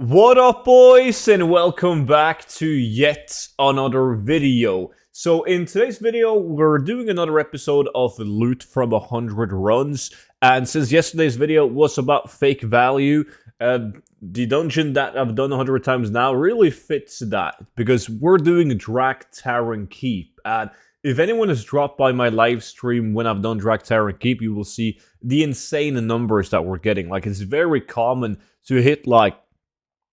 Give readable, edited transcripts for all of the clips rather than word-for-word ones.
What up, boys, and welcome back to yet another video. So in today's video, we're doing another episode of Loot from 100 Runs, and since yesterday's video was about fake value, the dungeon that I've done 100 times now really fits that, because we're doing Draktarn Keep, and if anyone has dropped by my live stream when I've done Draktarn Keep, you will see the insane numbers that we're getting. Like, it's very common to hit like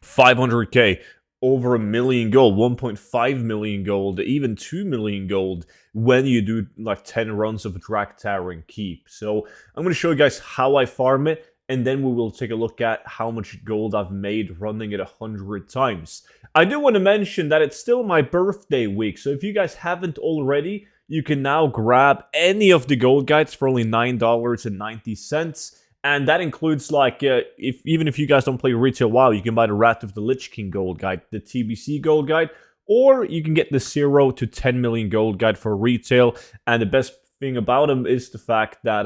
500k, over a million gold, 1.5 million gold, even 2 million gold when you do like 10 runs of Draktarn Keep. So I'm going to show you guys how I farm it, and then we will take a look at how much gold I've made running it 100 times. I do want to mention that it's still my birthday week, so if you guys haven't already, you can now grab any of the gold guides for only $9.90. And that includes, like, even if you guys don't play retail WoW, you can buy the Wrath of the Lich King gold guide, the TBC gold guide, or you can get the 0 to 10 million gold guide for retail. And the best thing about them is the fact that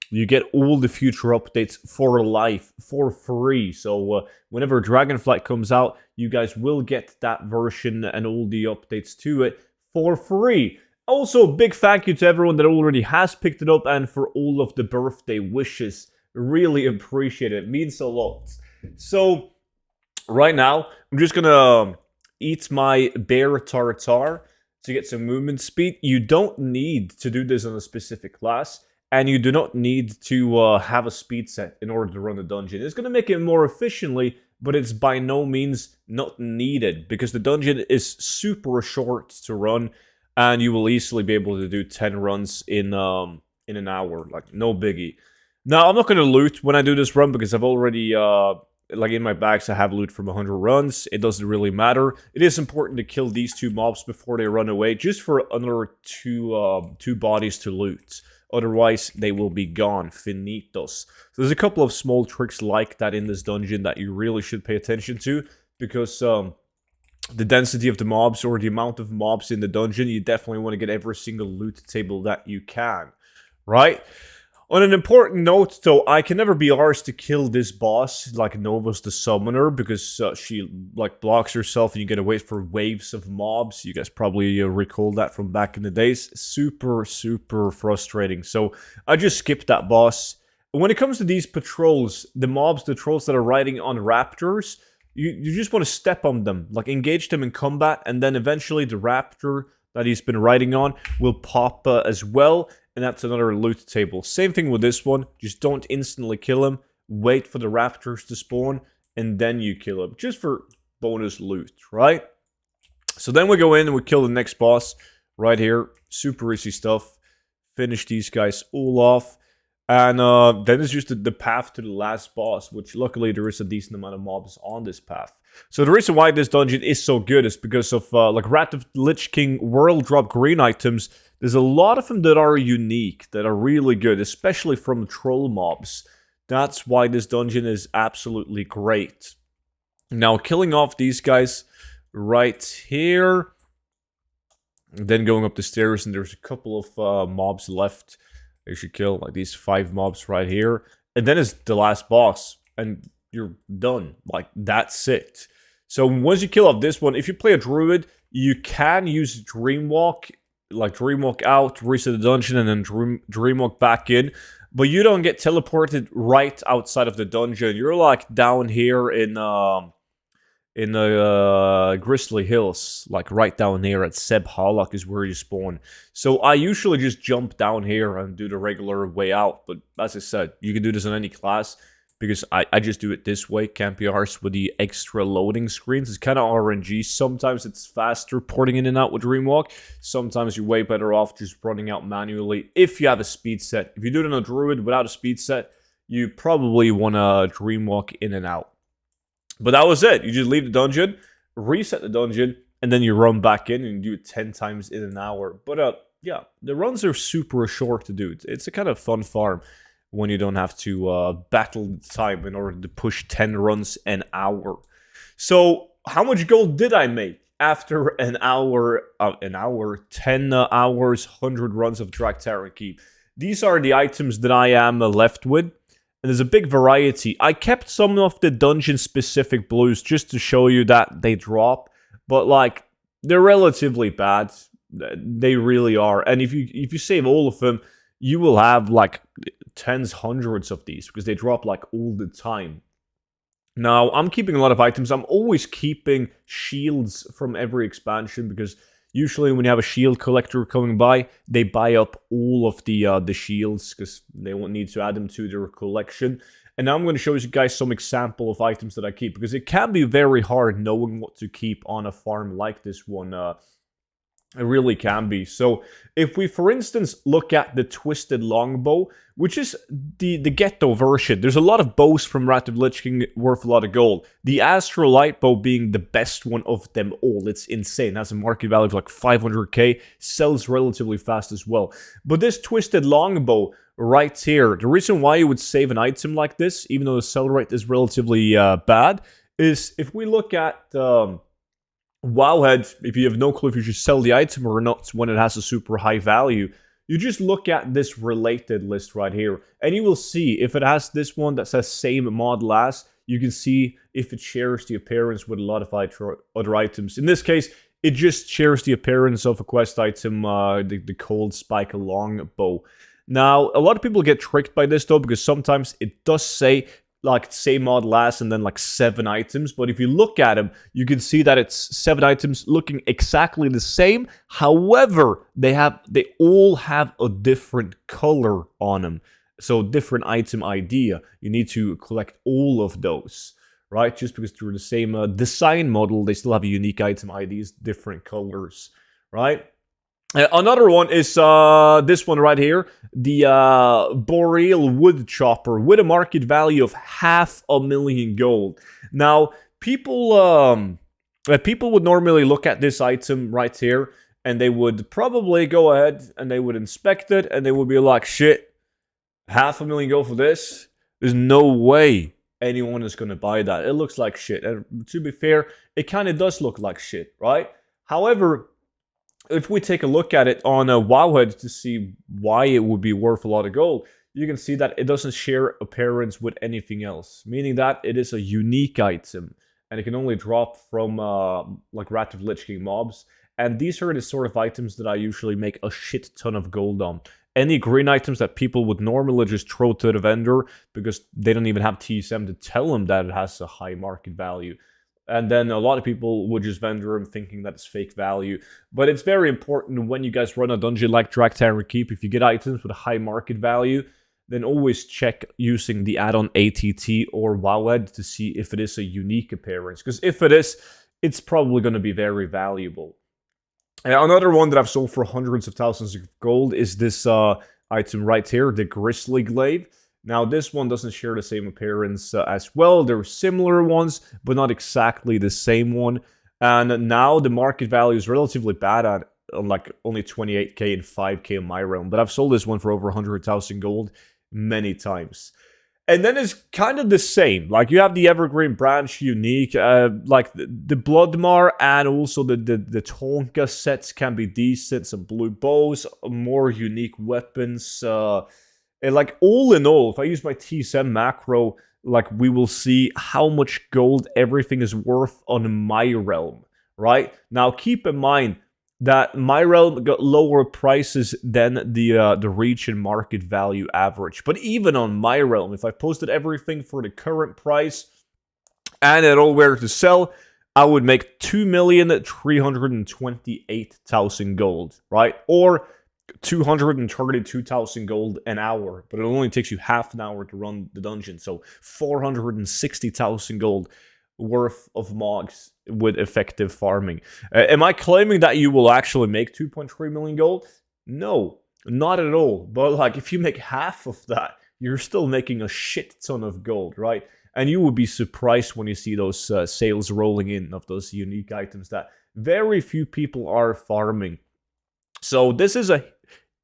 you get all the future updates for life, for free. So whenever Dragonflight comes out, you guys will get that version and all the updates to it for free. Also, big thank you to everyone that already has picked it up, and for all of the birthday wishes. Really appreciate it. It means a lot. So right now, I'm just gonna eat my bear tartar to get some movement speed. You don't need to do this on a specific class, and you do not need to have a speed set in order to run the dungeon. It's gonna make it more efficiently, but it's by no means not needed, because the dungeon is super short to run, and you will easily be able to do 10 runs in an hour. Like, no biggie. Now, I'm not going to loot when I do this run, because I've already, like, in my bags, I have loot from 100 runs. It doesn't really matter. It is important to kill these two mobs before they run away, just for another two bodies to loot. Otherwise, they will be gone. Finitos. So there's a couple of small tricks like that in this dungeon that you really should pay attention to, because the density of the mobs, or the amount of mobs in the dungeon, you definitely want to get every single loot table that you can, right? On an important note, though, I can never be arsed to kill this boss, like Nova's the Summoner, because she, like, blocks herself and you gotta wait for waves of mobs. You guys probably recall that from back in the days. Super, super frustrating. So I just skipped that boss. When it comes to these patrols, the trolls that are riding on raptors, you just want to step on them, like, engage them in combat, and then eventually the raptor that he's been riding on will pop as well. And that's another loot table. Same thing with this one. Just don't instantly kill him. Wait for the raptors to spawn, and then you kill him. Just for bonus loot, right? So then we go in and we kill the next boss right here. Super easy stuff. Finish these guys all off. And then it's just the path to the last boss, which luckily there is a decent amount of mobs on this path. So the reason why this dungeon is so good is because of, like, Wrath of the Lich King world drop green items. There's a lot of them that are unique, that are really good, especially from troll mobs. That's why this dungeon is absolutely great. Now, killing off these guys right here, then going up the stairs, and there's a couple of mobs left. They should kill, like, these 5 mobs right here. And then it's the last boss, and you're done. Like, that's it. So once you kill off this one, if you play a druid, you can use Dreamwalk, like Dreamwalk out, reset the dungeon, and then Dreamwalk back in. But you don't get teleported right outside of the dungeon. You're, like, down here in the Grizzly Hills, like right down here at Seb Halak is where you spawn. So I usually just jump down here and do the regular way out. But as I said, you can do this on any class, because I just do it this way. Can't be arsed with the extra loading screens. It's kind of RNG. Sometimes it's faster porting in and out with Dreamwalk. Sometimes you're way better off just running out manually if you have a speed set. If you do it on a druid without a speed set, you probably want to Dreamwalk in and out. But that was it. You just leave the dungeon, reset the dungeon, and then you run back in and do it 10 times in an hour. But yeah, the runs are super short to do. It's a kind of fun farm when you don't have to battle the time in order to push 10 runs an hour. So how much gold did I make after an hour, 10 hours, 100 runs of Draktarn Keep? These are the items that I am left with. and there's a big variety. I kept some of the dungeon-specific blues just to show you that they drop, but like, they're relatively bad. They really are. And if you save all of them, you will have like tens, hundreds of these, because they drop like all the time. Now, I'm keeping a lot of items. I'm always keeping shields from every expansion, because usually when you have a shield collector coming by, they buy up all of the shields, because they won't need to add them to their collection. And now I'm going to show you guys some example of items that I keep, because it can be very hard knowing what to keep on a farm like this one. It really can be. So if we, for instance, look at the Twisted Longbow, which is the ghetto version, there's a lot of bows from Wrath of Lich King worth a lot of gold. The Astral Light Bow being the best one of them all. It's insane. It has a market value of like 500k. Sells relatively fast as well. But this Twisted Longbow right here, the reason why you would save an item like this, even though the sell rate is relatively bad, is if we look at Wowhead, if you have no clue if you should sell the item or not when it has a super high value, you just look at this related list right here, and you will see if it has this one that says same model as, you can see if it shares the appearance with a lot of other items. In this case, it just shares the appearance of a quest item, the Cold Spike Longbow. Now, a lot of people get tricked by this though, because sometimes it does say like same model as and then like 7 items, but if you look at them, you can see that it's 7 items looking exactly the same. However, they all have a different color on them, so different item idea. You need to collect all of those, right? Just because they're the same design model, they still have a unique item IDs, different colors, right? Another one is this one right here, the Boreal Wood Chopper with a market value of 500,000 gold. Now, people would normally look at this item right here, and they would probably go ahead and they would inspect it, and they would be like, shit, 500,000 gold for this? There's no way anyone is going to buy that. It looks like shit. And to be fair, it kind of does look like shit, right? However, if we take a look at it on a Wowhead to see why it would be worth a lot of gold, you can see that it doesn't share appearance with anything else, meaning that it is a unique item, and it can only drop from like Wrath of Lich King mobs. And these are the sort of items that I usually make a shit ton of gold on. Any green items that people would normally just throw to the vendor because they don't even have TSM to tell them that it has a high market value. And then a lot of people would just vendor them thinking that it's fake value. But it's very important when you guys run a dungeon like Draktheimer Keep, if you get items with a high market value, then always check using the add-on ATT or Wowhead to see if it is a unique appearance. Because if it is, it's probably going to be very valuable. Another one that I've sold for hundreds of thousands of gold is this item right here, the Grizzly Glaive. Now, this one doesn't share the same appearance as well. There are similar ones, but not exactly the same one. And now the market value is relatively bad at like only 28k and 5k in my realm. But I've sold this one for over 100,000 gold many times. And then it's kind of the same. Like, you have the Evergreen Branch unique, like the Bloodmar, and also the Tonka sets can be decent. Some blue bows, more unique weapons. And like, all in all, if I use my TSM macro, like, we will see how much gold everything is worth on my realm, right? Now, keep in mind that my realm got lower prices than the reach and market value average. But even on my realm, if I posted everything for the current price and it all were to sell, I would make 2,328,000 gold, right? Or 232,000 gold an hour, but it only takes you half an hour to run the dungeon, so 460,000 gold worth of mods with effective farming. Am I claiming that you will actually make 2.3 million gold? No, not at all. But like, if you make half of that, you're still making a shit ton of gold, right? And you will be surprised when you see those sales rolling in of those unique items that very few people are farming. So this is a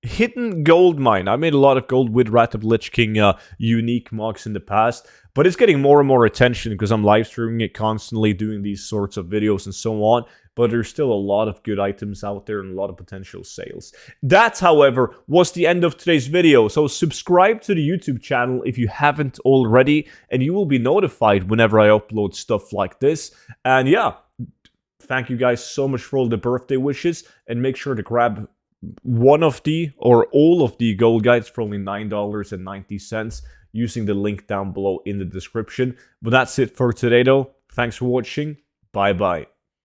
hidden gold mine. I made a lot of gold with Wrath of Lich King unique mocks in the past, but it's getting more and more attention because I'm live streaming it constantly, doing these sorts of videos and so on. But there's still a lot of good items out there and a lot of potential sales. That, however, was the end of today's video. So subscribe to the YouTube channel if you haven't already, and you will be notified whenever I upload stuff like this. And yeah, thank you guys so much for all the birthday wishes, and make sure to grab one of the or all of the gold guides for only $9.90 using the link down below in the description. But that's it for today though. Thanks for watching. Bye bye.